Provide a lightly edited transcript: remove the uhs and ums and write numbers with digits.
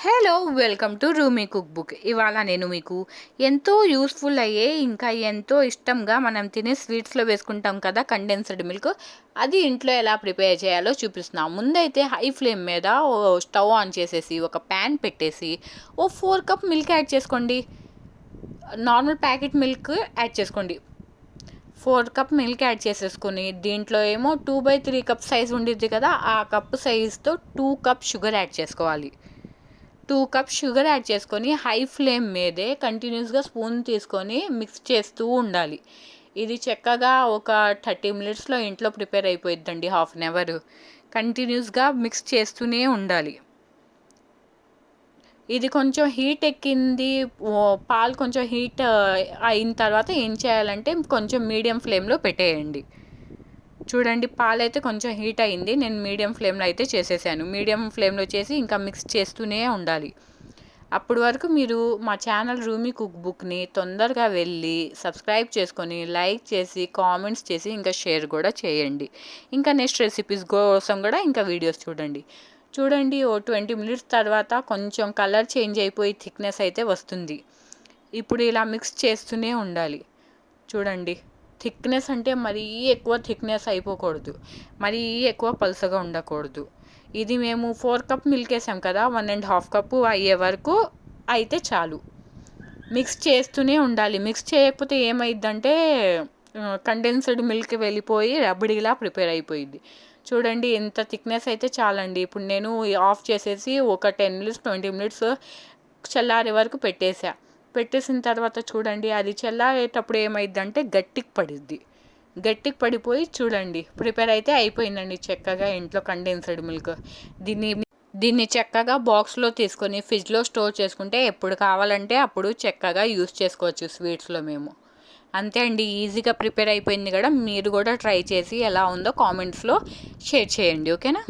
Hello welcome to Rumi cook book. ఇవాళ నేను మీకు ఎంతో యూస్ఫుల్ అయ్యే ఇంకా ఎంతో ఇష్టంగా మనం తినే స్వీట్స్లో వేసుకుంటాం కదా కండెన్స్డ్ మిల్క్, అది ఇంట్లో ఎలా ప్రిపేర్ చేయాలో చూపిస్తున్నాం. ముందైతే హై ఫ్లేమ్ మీద స్టవ్ ఆన్ చేసేసి ఒక ప్యాన్ పెట్టేసి 4 కప్ మిల్క్ యాడ్ చేసుకోండి. నార్మల్ ప్యాకెట్ మిల్క్ యాడ్ చేసుకోండి. 4 కప్ మిల్క్ యాడ్ చేసేసుకొని దీంట్లో ఏమో 2/3 కప్ సైజ్ ఉండిద్ది కదా, ఆ కప్ సైజ్తో 2 కప్ షుగర్ యాడ్ చేసుకోవాలి. 2 కప్ షుగర్ యాడ్ చేసుకొని హై ఫ్లేమ్ మీదే కంటిన్యూస్గా స్పూన్ తీసుకొని మిక్స్ చేస్తూ ఉండాలి. ఇది చక్కగా ఒక 30 మినిట్స్లో ఇంట్లో ప్రిపేర్ అయిపోయిద్దండి. హాఫ్ అన్ అవర్ కంటిన్యూస్గా మిక్స్ చేస్తూనే ఉండాలి. ఇది కొంచెం హీట్ ఎక్కింది, పాలు కొంచెం హీట్ అయిన తర్వాత ఏం చేయాలంటే కొంచెం మీడియం ఫ్లేమ్లో పెట్టేయండి. చూడండి, పాలైతే కొంచెం హీట్ అయింది. నేను మీడియం ఫ్లేమ్లో అయితే చేసేసాను. మీడియం ఫ్లేమ్లో చేసి ఇంకా మిక్స్ చేస్తూనే ఉండాలి. అప్పటి వరకు మీరు మా ఛానల్ రూమీ కుక్ బుక్ని తొందరగా వెళ్ళి సబ్స్క్రైబ్ చేసుకొని లైక్ చేసి కామెంట్స్ చేసి ఇంకా షేర్ కూడా చేయండి. ఇంకా నెక్స్ట్ రెసిపీస్ కోసం కూడా ఇంకా వీడియోస్ చూడండి. ఓ 20 మినిట్స్ తర్వాత కొంచెం కలర్ చేంజ్ అయిపోయి థిక్నెస్ అయితే వస్తుంది. ఇప్పుడు ఇలా మిక్స్ చేస్తూనే ఉండాలి. చూడండి, థిక్నెస్ అంటే మరీ ఎక్కువ థిక్నెస్ అయిపోకూడదు, మరీ ఎక్కువ పలుసగా ఉండకూడదు. ఇది మేము 4 కప్ మిల్క్ వేసాం కదా, 1.5 కప్పు అయ్యే వరకు అయితే చాలు. మిక్స్ చేస్తూనే ఉండాలి. మిక్స్ చేయకపోతే ఏమైందంటే కండెన్స్డ్ మిల్క్ వెళ్ళిపోయి రబడిలా ప్రిపేర్ అయిపోయింది. చూడండి, ఎంత థిక్నెస్ అయితే చాలండి. ఇప్పుడు నేను ఆఫ్ చేసేసి ఒక 10 మినిట్స్ 20 మినిట్స్ చల్లారే వరకు పెట్టేసిన తర్వాత చూడండి, అది చల్లారేటప్పుడు ఏమైందంటే గట్టికి పడిపోయి చూడండి ప్రిపేర్ అయితే అయిపోయిందండి చక్కగా ఇంట్లో కండెన్స్డ్ మిల్క్. దీన్ని చక్కగా బాక్స్లో తీసుకొని ఫ్రిడ్జ్లో స్టోర్ చేసుకుంటే ఎప్పుడు కావాలంటే అప్పుడు చక్కగా యూస్ చేసుకోవచ్చు స్వీట్స్లో మేము. అంతే అండి, ఈజీగా ప్రిపేర్ అయిపోయింది కూడా. మీరు కూడా ట్రై చేసి ఎలా ఉందో కామెంట్స్లో షేర్ చేయండి. ఓకేనా?